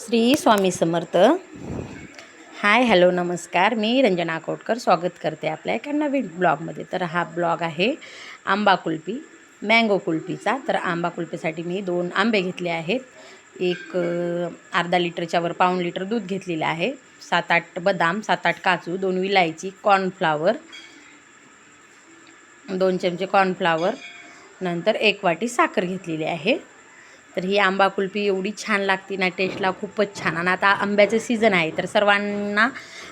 Shri Swami Samarth. Hi hello नमस्कार. मी रंजना कोटकर स्वागत करते आपल्या एका नवीन ब्लॉगमध्ये. तर हा ब्लॉग आहे आंबा कुल्फी मँगो कुल्फीचा. तर आंबा कुल्फीसाठी मी 2 आंबे घेतले आहेत. एक अर्धा लिटरच्या वर पाऊण लिटर दूध घेतलेलं आहे. 7-8 बदाम, 7-8 काजू, 2 विलायची, कॉर्नफ्लावर, 2 चमचे कॉर्नफ्लावर, नंतर 1 वाटी साखर घेतलेली आहे. तर ही आंबा कुल्फी एवढी छान लागते ना, टेस्टला खूपच छान. आणि आता आंब्याचं सीझन आहे तर सर्वांना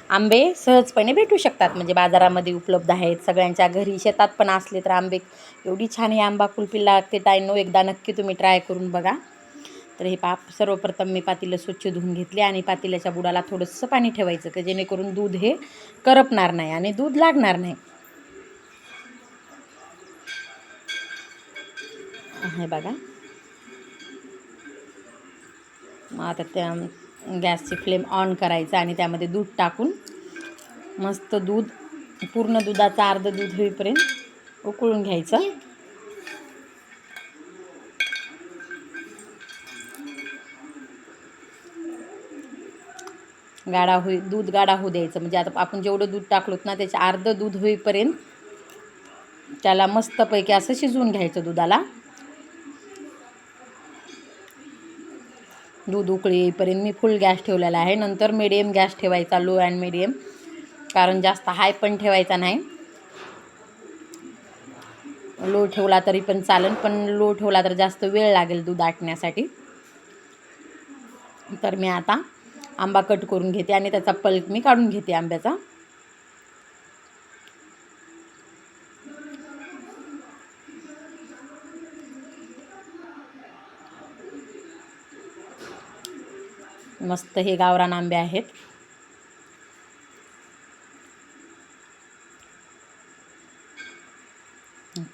आंबे सहजपणे भेटू शकतात. म्हणजे बाजारामध्ये उपलब्ध आहेत, सगळ्यांच्या घरी शेतात पण असले तर आंबे एवढी छान ही आंबा कुल्फी लागते. ताईंनो एकदा नक्की तुम्ही ट्राय करून बघा. तर हे सर्वप्रथम मी पातेलं स्वच्छ धुवून घेतले आणि पातेल्याच्या बुडाला थोडंसं पाणी ठेवायचं की जेणेकरून दूध हे करपणार नाही आणि दूध लागणार नाही. हे बघा. मग आता त्या गॅसची फ्लेम ऑन करायचं आणि त्यामध्ये दूध टाकून मस्त दूध पूर्ण दुधाचं अर्धं दूध होईपर्यंत उकळून घ्यायचं. दूध गाढा होऊ द्यायचं. म्हणजे आता आपण जेवढं दूध टाकलोत ना त्याचं अर्धं दूध होईपर्यंत त्याला मस्तपैकी असं शिजवून घ्यायचं दुधाला. दूध उकळी येईपर्यंत मी फुल गॅस ठेवलेला आहे. नंतर मिडियम गॅस ठेवायचा, लो अँड मिडियम, कारण जास्त हाय पण ठेवायचा नाही. लो ठेवला तरी पण चालेल, पण लो ठेवला तर जास्त वेळ लागेल दूध आटण्यासाठी. तर मी आता आंबा कट करून घेते आणि त्याचा पल्प मी काढून घेते आंब्याचा. मस्त हे गावरान आंबे आहेत.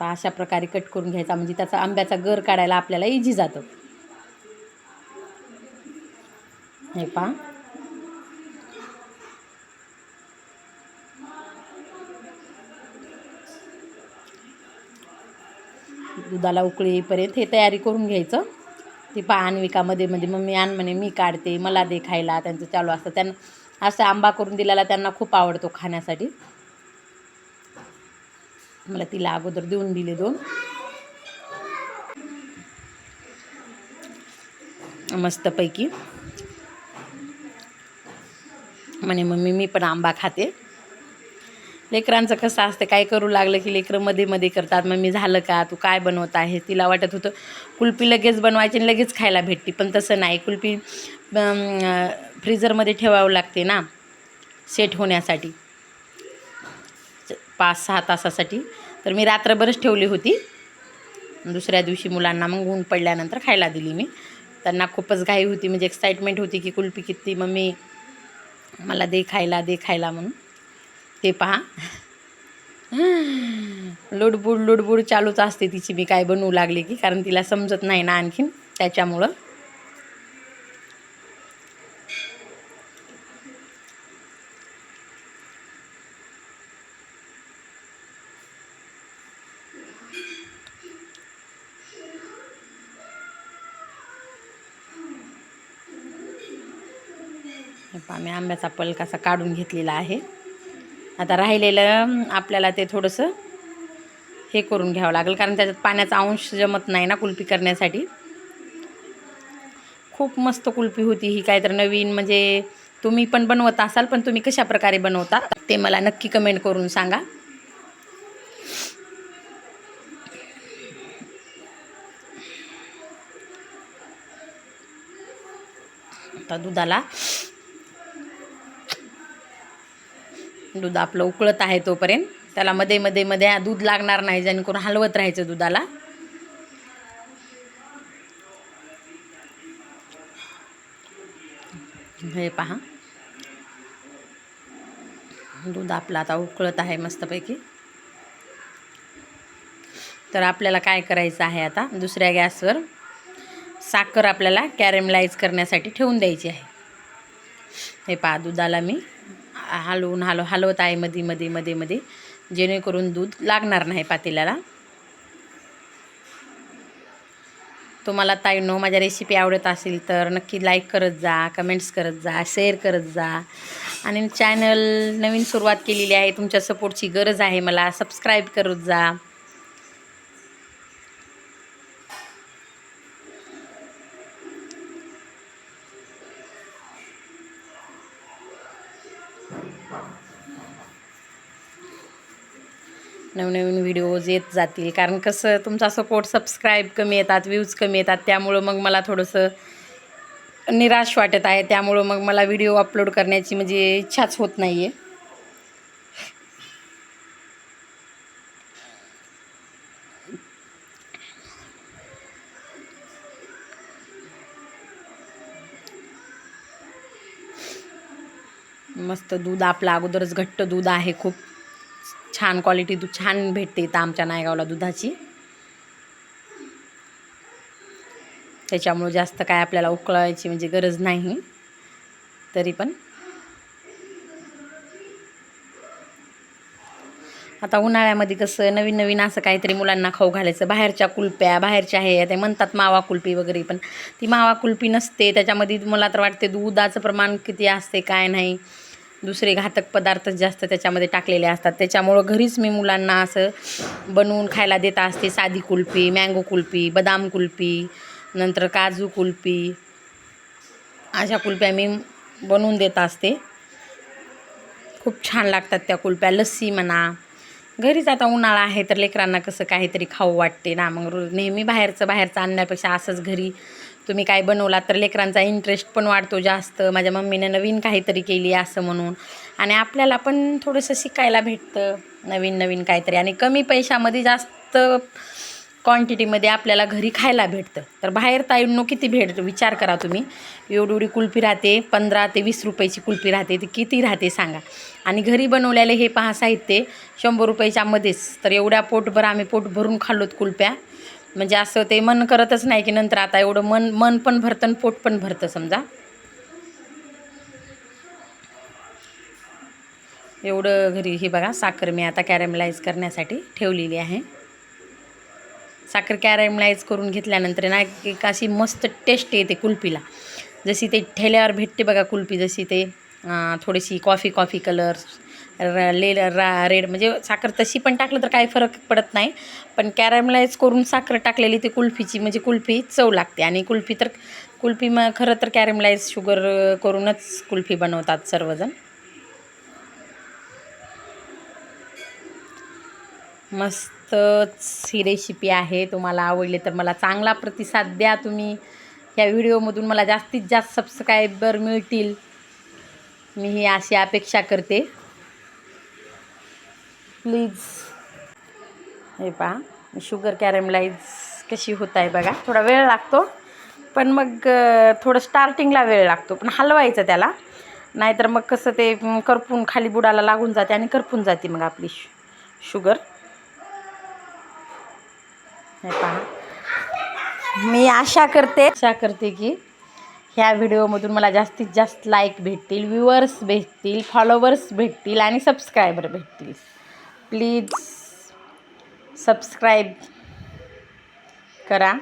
अशा प्रकारे कट करून घ्यायचा म्हणजे त्याचा आंब्याचा गर काढायला आपल्याला इझी जातं. हे पहा. दुधाला उकळी येईपर्यंत हे तयारी करून घ्यायचं. ती अन्विकामध्ये मम्मी आण म्हणे, मी काढते, मला दे खायला, त्यांचं चालू असतं. त्यांना असं आंबा करून दिलेला त्यांना खूप आवडतो खाण्यासाठी. मला तिला अगोदर देऊन दिले 2. मस्तपैकी म्हणे मम्मी मी पण आंबा खाते. लेकरांचं कसं असतं, काय करू लागलं की लेकरं मध्ये मध्ये करतात. मम्मी झालं का, तू काय बनवत आहे. तिला वाटत होतं कुल्फी लगेच बनवायची आणि लगेच खायला भेटते, पण तसं नाही. कुल्फी फ्रीजरमध्ये ठेवावं लागते ना सेट होण्यासाठी, 5-6 तासासाठी. तर मी रात्रभरच ठेवली होती. दुसऱ्या दिवशी मुलांना मग ऊन पडल्यानंतर खायला दिली मी. त्यांना खूपच घाई होती, म्हणजे एक्साइटमेंट होती की कुल्फी किती मम्मी मला दे खायला म्हणून. ते पहा. लुडबुड चालूच असते तिची. मी काय बनवू लागले की, कारण तिला समजत नाही ना आणखीन, त्याच्यामुळं. मी आंब्याचा पल्प कसा काढून घेतलेला आहे. आता राहिलेलं आपल्याला ते थोडंसं हे करून घ्यावं लागेल, कारण त्याच्यात पाण्याचा अंश जमत नाही ना कुल्फी करण्यासाठी. खूप मस्त कुल्फी होती ही. काय तर नवीन, म्हणजे तुम्ही पण बनवत असाल, पण तुम्ही कशा प्रकारे बनवता ते मला नक्की कमेंट करून सांगा. आता दूध आपलं उकळत आहे तोपर्यंत त्याला मध्ये दूध लागणार नाही, जेणेकरून हलवत राहायचं दुधाला. हे पहा, दूध आपलं आता उकळत आहे मस्तपैकी. तर आपल्याला काय करायचं आहे, आता दुसऱ्या गॅसवर साखर आपल्याला कॅरेमलाइज करण्यासाठी ठेवून द्यायची आहे. हे पहा, दुधाला मी हलवत आहे मध्ये, जेणेकरून दूध लागणार नाही पातेल्याला. तुम्हाला ताईंनो माझ्या रेसिपी आवडत असेल तर नक्की लाईक करत जा, कमेंट्स करत जा, शेअर करत जा. आणि चॅनल नवीन सुरुवात केलेली आहे, तुमच्या सपोर्टची गरज आहे मला. सबस्क्राईब करत जा. नवनवीन व्हिडिओज येत जातील, कारण कसं तुमचा सपोर्ट, सबस्क्राईब कमी येतात, व्ह्यूज कमी येतात, त्यामुळं मग मला थोडंसं निराश वाटत आहे. त्यामुळं मग मला व्हिडिओ अपलोड करण्याची म्हणजे इच्छाच होत नाही आहे. मस्त दूध आपलं अगोदरच घट्ट दूध आहे, खूप छान क्वालिटी दूध छान भेटते इथं आमच्या नायगावला दुधाची. त्याच्यामुळे जास्त काय आपल्याला उकळायची म्हणजे गरज नाही. तरी पण आता उन्हाळ्यामध्ये कसं नवीन नवीन असं काहीतरी मुलांना खाऊ घालायचं. बाहेरच्या कुल्प्या, बाहेरच्या आहे ते म्हणतात मावा कुल्फी वगैरे, पण ती मावा कुल्फी नसते. त्याच्यामध्ये मला तर वाटते दुधाचं प्रमाण किती असते काय नाही, दुसरे घातक पदार्थ जास्त त्याच्यामध्ये टाकलेले असतात. त्याच्यामुळं घरीच मी मुलांना असं बनवून खायला देत असते. साधी कुल्फी, मँगो कुल्फी, बदाम कुल्फी, नंतर काजू कुल्फी, अशा कुल्फ्या मी बनवून देत असते. खूप छान लागतात त्या कुल्फ्या. लस्सी म्हणा, घरीच आता उन्हाळा आहे तर लेकरांना कसं काहीतरी खाऊ वाटते ना, मग नेहमी बाहेरचं आणण्यापेक्षा असंच घरी तुम्ही काय बनवलात तर लेकरांचा इंटरेस्ट पण वाढतो जास्त. माझ्या मम्मीने नवीन काहीतरी केली असं म्हणून, आणि आपल्याला पण थोडंसं शिकायला भेटतं नवीन नवीन काहीतरी, आणि कमी पैशामध्ये जास्त क्वांटिटीमध्ये आपल्याला घरी खायला भेटतं. तर बाहेर ताईंनो किती भेटतं विचार करा तुम्ही. एवढी कुल्फी राहते, 15 ते 20 रुपयाची कुल्फी राहते, ती किती राहते सांगा. आणि घरी बनवलेले हे पहा साहित्य 100 रुपयाच्या मध्येच. तर एवढ्या पोटभर आम्ही पोट भरून खाल्लोत कुल्फ्या. म्हणजे असं ते मन करतच नाही की नंतर आता एवढं मन पण भरतं आणि पोट पण भरतं समजा. एवढं घरी. हे बघा साखर मी आता कॅरमलाइज करण्यासाठी ठेवलेली आहे. साखर कॅरमलाइज करून घेतल्यानंतर ना एक अशी मस्त टेस्ट येते कुल्फीला. जशी ते ठेल्यावर भेटते बघा कुल्फी, जशी ते थोडीशी कॉफी कलर रेड, म्हणजे साखर तशी पण टाकलं तर काही फरक पडत नाही, पण कॅरमलाइज करून साखर टाकलेली ती कुल्फीची म्हणजे कुल्फी चव लागते. आणि कुल्फी मग खरं तर कॅरमलाइज शुगर करूनच कुल्फी बनवतात सर्वजण. मस्तच ही रेसिपी आहे. तुम्हाला आवडली तर मला चांगला प्रतिसाद द्या तुम्ही. ह्या व्हिडिओमधून मला जास्तीत जास्त सबस्क्रायबर मिळतील, मी ही अशी अपेक्षा करते. प्लीज. हे पहा शुगर कॅरमलाइज कशी होत आहे बघा. थोडा वेळ लागतो, पण मग थोडं स्टार्टिंगला वेळ लागतो, पण हलवायचं त्याला, नाहीतर मग कसं ते करपून खाली बुडाला लागून जाते आणि करपून जाते मग आपली शुगर. हे पहा, मी आशा करते की ह्या व्हिडिओमधून मला जास्तीत जास्त लाईक भेटतील, व्ह्यूअर्स भेटतील, फॉलोवर्स भेटतील आणि सबस्क्रायबर भेटतील. प्लीज सबस्क्राईब करा.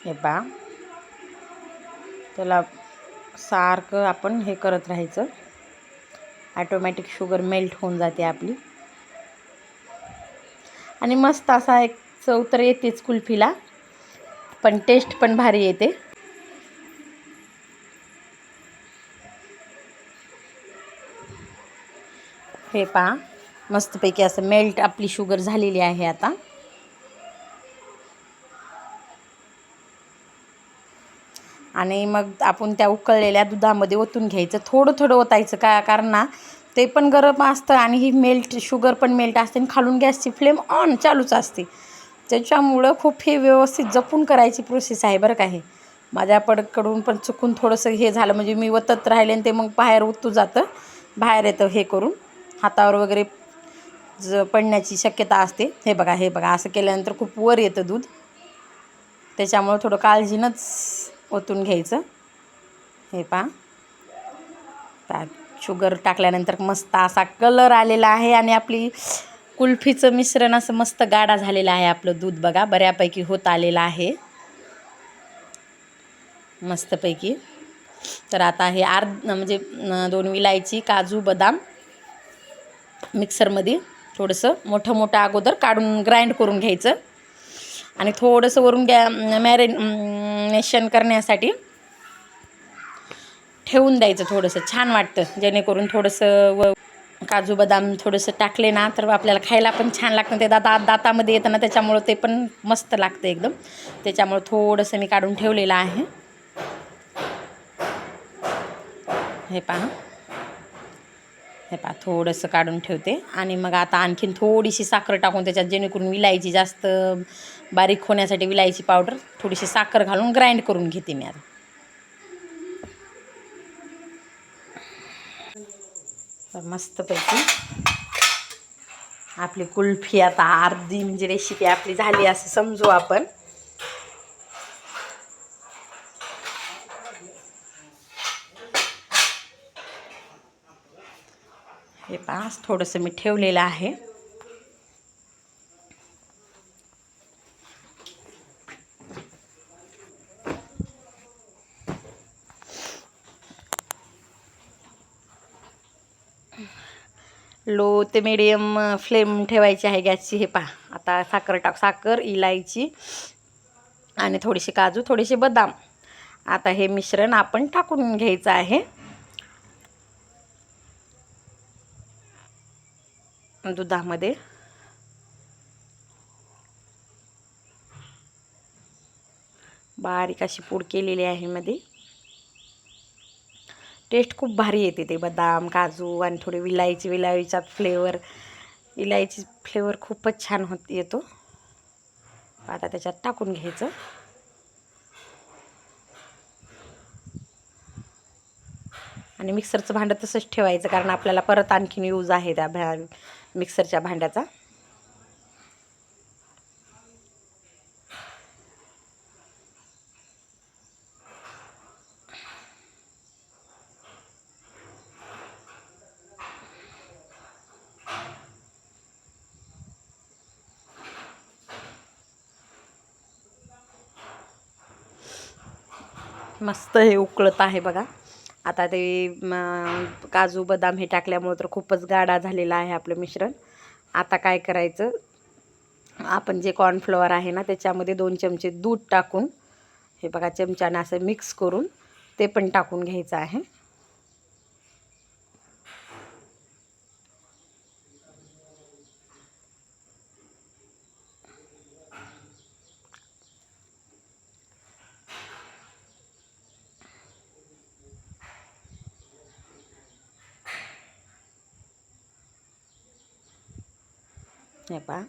हे पहा, त्याला सारखं आपण हे करत राहायचं, ॲटोमॅटिक शुगर मेल्ट होऊन जाते आपली. आणि मस्त असा एक चव तर येतेच कुल्फीला, पण टेस्ट पण भारी येते. हे पहा, मस्तपैकी असं मेल्ट आपली शुगर झालेली आहे आता. आणि मग आपण त्या उकळलेल्या दुधामध्ये ओतून घ्यायचं, थोडं थोडं ओतायचं, कारण ना ते पण गरम असतं आणि ही मेल्ट शुगर पण मेल्ट असते, आणि खालून गॅसची फ्लेम ऑन चालूच असते. त्याच्यामुळं खूप हे व्यवस्थित जपून करायची प्रोसेस आहे बरं का. हे माझ्याकडून पण चुकून थोडंसं हे झालं, म्हणजे मी ओतत राहिले आणि ते मग बाहेर ओतू जातं. बाहेर येतं हे करून, हातावर वगैरे पडण्याची शक्यता असते. हे बघा असं केल्यानंतर खूप वर येतं दूध. त्याच्यामुळं थोडं काळजीनंच ओतून घ्यायचं. हे पहा शुगर टाकल्यानंतर मस्त असा कलर आलेला आहे आणि आपली कुल्फीचं मिश्रण असं मस्त गाढा झालेलं आहे. आपलं दूध बघा बऱ्यापैकी होत आलेलं आहे मस्तपैकी. तर आता हे म्हणजे 2 विलायची, काजू, बदाम मिक्सरमध्ये थोडंसं मोठं अगोदर काढून ग्राइंड करून घ्यायचं आणि थोडंसं वरून मॅरिनेशन करण्यासाठी ठेवून द्यायचं. थोडंसं छान वाटतं जेणेकरून थोडंसं काजू बदाम थोडंसं टाकले ना तर आपल्याला खायला पण छान लागतं. ते दातामध्ये येतं ना, त्याच्यामुळं ते पण मस्त लागतं एकदम. त्याच्यामुळं थोडंसं मी काढून ठेवलेलं आहे. हे पहा थोडंसं काढून ठेवते आणि मग आता आणखीन थोडीशी साखर टाकून त्याच्यात, जेणेकरून विलायची जास्त बारीक होण्यासाठी विलायची पावडर थोडीशी साखर घालून ग्राइंड करून घेते मी आता. तर मस्तपैकी आपली कुल्फी आता अर्धी म्हणजे रेसिपी आपली झाली असं समजू आपण. हे पहा थोडंसं मी ठेवलेलं आहे. लो ते मीडियम फ्लेम ठेवायची आहे गॅसची. हे पहा आता साखर, इलायची आणि थोडीशी काजू, थोडेसे बदाम. आता हे मिश्रण आपण टाकून घ्यायचं आहे दुधामध्ये. बारीक अशी पूड केलेली आहे मध्ये. टेस्ट खूप भारी येते ते बदाम, काजू आणि थोडी विलायचीचा फ्लेवर. इलायची फ्लेवर खूपच छान येतो. आता त्याच्यात टाकून घ्यायचं. आणि मिक्सरचं भांडं तसंच ठेवायचं, कारण आपल्याला परत आणखीन यूज आहे त्या मिक्सरच्या भांड्याचा. मस्त हे उकळत आहे बघा. आता ते काजू बदाम हे टाकल्यामुळे तर खूपच गाढा झालेला आहे आपलं मिश्रण. आता काय करायचं, आपण जे कॉर्नफ्लॉवर आहे ना त्याच्यामध्ये 2 चमचे दूध टाकून हे बघा चमच्यानं असं मिक्स करून ते पण टाकून घ्यायचं आहे. हे पहा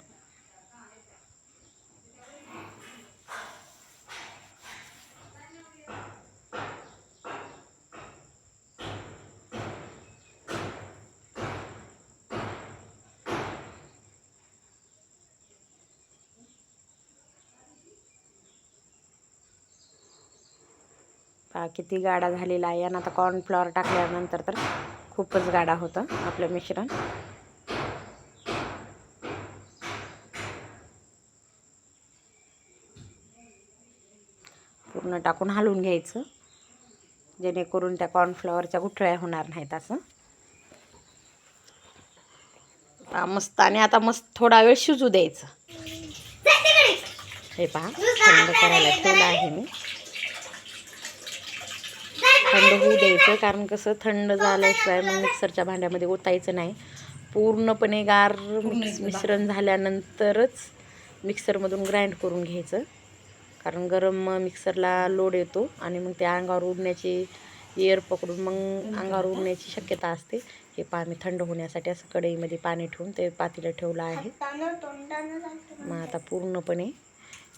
किती गाढा झालेला आहे. आणि आता कॉर्नफ्लॉवर टाकल्यानंतर तर खूपच गाढा होतं आपलं मिश्रण. पूर्ण टाकून हलवून घ्यायचं, जेणेकरून त्या कॉर्नफ्लॉवरच्या गुठळ्या होणार नाहीत. असं मस्त. आणि आता मस्त थोडा वेळ शिजू द्यायचं. हे पहा थंड करायला ठेवलं आहे मी. थंड होऊ द्यायचं, कारण कसं थंड झाल्याशिवाय मग मिक्सरच्या भांड्यामध्ये ओतायचं नाही. पूर्णपणे गार मिश्रण झाल्यानंतरच मिक्सरमधून ग्राइंड करून घ्यायचं, कारण गरम मिक्सरला लोड येतो आणि मग ते अंगावर उडण्याची, एअर पकडून मग अंगावर उडण्याची शक्यता असते. हे पहा मी थंड होण्यासाठी असं कढईमध्ये पाणी ठेवून ते पातेलं ठेवलं आहे. मग आता पूर्णपणे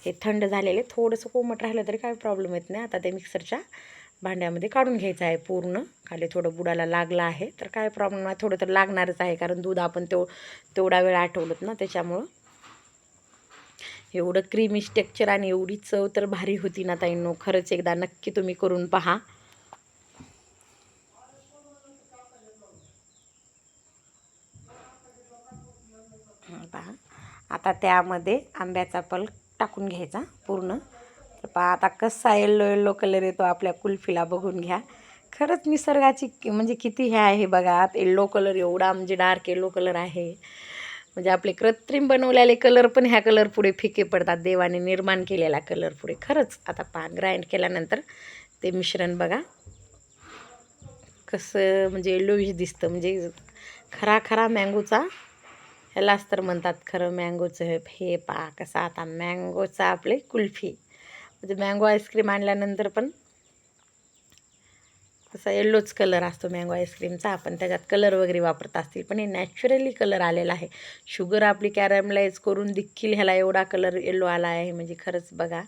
हे थंड झालेले, थोडंसं कोमट राहिलं तरी काही प्रॉब्लेम येत नाही. आता ते मिक्सरच्या भांड्यामध्ये काढून घ्यायचं आहे पूर्ण. खाली थोडं बुडाला लागलं आहे तर काय प्रॉब्लेम नाही, थोडं तर लागणारच आहे कारण दूध आपण तेवढा वेळ आठवलं ना, त्याच्यामुळं. एवढं क्रीमी टेक्स्चर आणि एवढी चव तर भारी होती ना ताईंनो, खरंच एकदा नक्की तुम्ही करून पहा. पहा आता त्यामध्ये आंब्याचा पल्प टाकून घ्यायचा पूर्ण. तर पहा आता कसा येल्लो येल्लो कलर येतो आपल्या कुल्फीला, बघून घ्या. खरंच निसर्गाची म्हणजे किती हे आहे बघा. येल्लो कलर एवढा म्हणजे डार्क येल्लो कलर आहे. म्हणजे आपले कृत्रिम बनवलेले कलर पण ह्या कलर पुढे फिके पडतात, देवाने निर्माण केलेला कलर पुढे. खरंच आता पहा ग्राइंड केल्यानंतर ते मिश्रण बघा कसं म्हणजे येल्लोइश दिसतं. म्हणजे खरा खरा मँगोचा, ह्यालाच तर म्हणतात खरं मँगोचं हे. पहा कसा आता मँगोचा आपले कुल्फी, म्हणजे मँगो आईस्क्रीम आणल्यानंतर पण तसा येल्लोच कलर असतो मँगो आईस्क्रीमचा. आपण त्याच्यात कलर वगैरे वापरत असतील, पण हे नॅचरली कलर आलेला आहे. शुगर आपली कॅरमलाइज करून देखील ह्याला एवढा कलर येल्लो आला आहे. म्हणजे खरंच बघा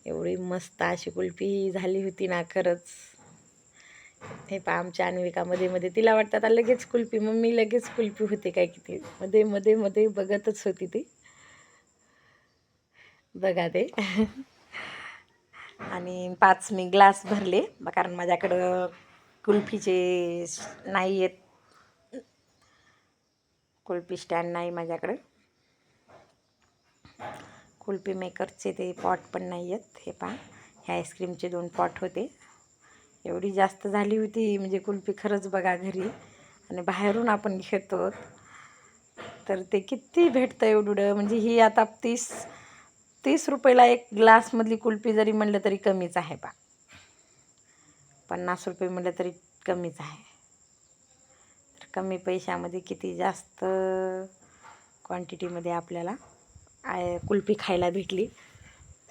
एवढी मस्त अशी कुल्फी झाली होती ना खरंच. हे पहा आमच्या अन्विका मध्ये मध्ये तिला वाटतं आता लगेच कुल्फी, मम्मी लगेच कुल्फी होते काय, किती मध्ये मध्ये मध्ये बघतच होती ती. बघा ते आणि 5 मी ग्लास भरले कारण माझ्याकडं कुल्फीचे नाही आहेत, कुल्फी स्टँड नाही माझ्याकडं, कुल्फी मेकरचे ते पॉट पण नाही आहेत. हे पहा हे आईस्क्रीमचे 2 पॉट होते. एवढी जास्त झाली होती म्हणजे कुल्फी खरंच बघा घरी, आणि बाहेरून आपण घेतो तर ते किती भेटतं एवढं. म्हणजे ही आता 30 रुपयाला एक ग्लासमधली कुल्फी जरी म्हणलं तरी कमीच आहे बा. 50 रुपये म्हणलं तरी कमीच आहे. तर कमी पैशामध्ये किती जास्त क्वांटिटीमध्ये आपल्याला कुल्फी खायला भेटली.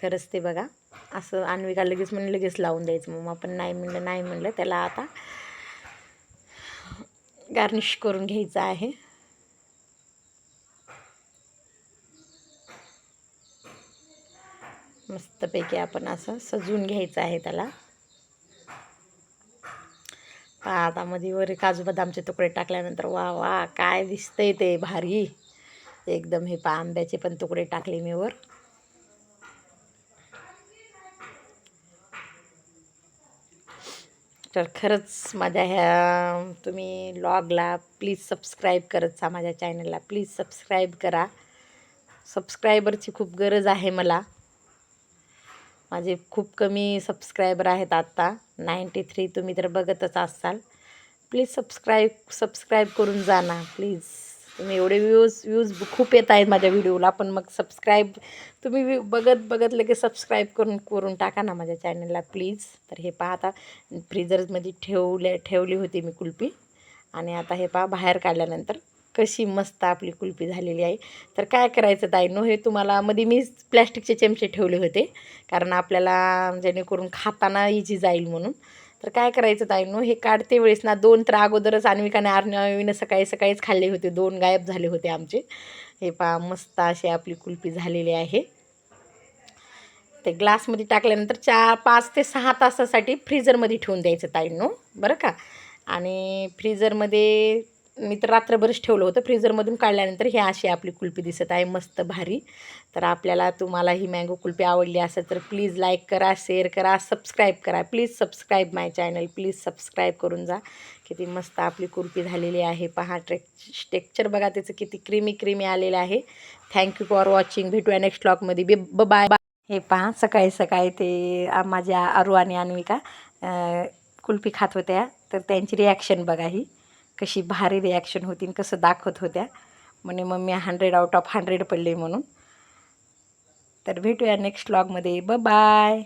खरंच ते बघा असं अन्विका लगेच म्हणून लगेच लावून द्यायचं, मग आपण नाही म्हणलं त्याला आता गार्निश करून घ्यायचं आहे. मस्तपैकी आपण असं सजवून घ्यायचं आहे त्याला. आता मध्ये वर काजू बदामचे तुकडे टाकल्यानंतर वा वा काय दिसतंय ते भारी एकदम. हे पहा आंब्याचे पण तुकडे टाकले मी वर. तर खरंच माझ्या ह्या तुम्ही लॉगला प्लीज सबस्क्राईब करत जा, माझ्या चॅनलला प्लीज सबस्क्राईब करा. सबस्क्रायबरची खूप गरज आहे मला. माझे खूप कमी सबस्क्रायबर आहेत आत्ता 93. तुम्ही तर बघतच असाल. प्लीज सबस्क्राईब करून जा ना प्लीज. तुम्ही एवढे व्ह्यूज खूप येत आहेत माझ्या व्हिडिओला, पण मग सबस्क्राईब तुम्ही बघत लगेच सबस्क्राईब करून टाका ना माझ्या चॅनलला प्लीज. तर हे पहा आता फ्रीजरमध्ये ठेवली होती मी कुल्फी, आणि आता हे पहा बाहेर काढल्यानंतर कशी मस्त आपली कुल्फी झालेली आहे. तर काय करायचं ताईंनो, हे तुम्हाला मध्ये मी प्लॅस्टिकचे चमचे ठेवले होते कारण आपल्याला जेणेकरून खाताना इझी जाईल म्हणून. तर काय करायचं ताईंनो, हे काढते वेळेस ना 2 तर अगोदरच अन्विकाने आर्नवीनं सकाळीच खाल्ले होते, 2 गायब झाले होते आमचे. हे पहा मस्त अशी आपली कुल्फी झालेली आहे. ते ग्लासमध्ये टाकल्यानंतर 5 ते 6 तासासाठी फ्रीजरमध्ये ठेवून द्यायचं ताईंनो, बरं का. आणि फ्रीजरमध्ये मी तर रात्रभरच ठेवलं होतं. फ्रीजरमधून काढल्यानंतर ही अशी आपली कुल्फी दिसत आहे मस्त भारी. तर तुम्हाला ही मँगो कुल्फी आवडली असेल तर प्लीज लाईक करा, शेअर करा, सबस्क्राईब करा. Please subscribe my channel, please subscribe करून जा. किती मस्त आपली कुल्फी झालेली आहे. पहा टेक्स्चर बघा त्याचं किती क्रीमी आलेलं आहे. Thank you for watching. भेटूया नेक्स्ट व्लॉगमध्ये. बाय. हे पहा सकाळी ते माझ्या अरू आणि अन्विका कुल्फी खात होत्या, तर त्यांची रिॲक्शन बघा ही कशी भारी रिॲक्शन होती, कसं दाखवत होत्या. म्हणे मम्मी 100 आउट ऑफ 100 पडले म्हणून. तर भेटूया नेक्स्ट व्लॉगमध्ये. बाय.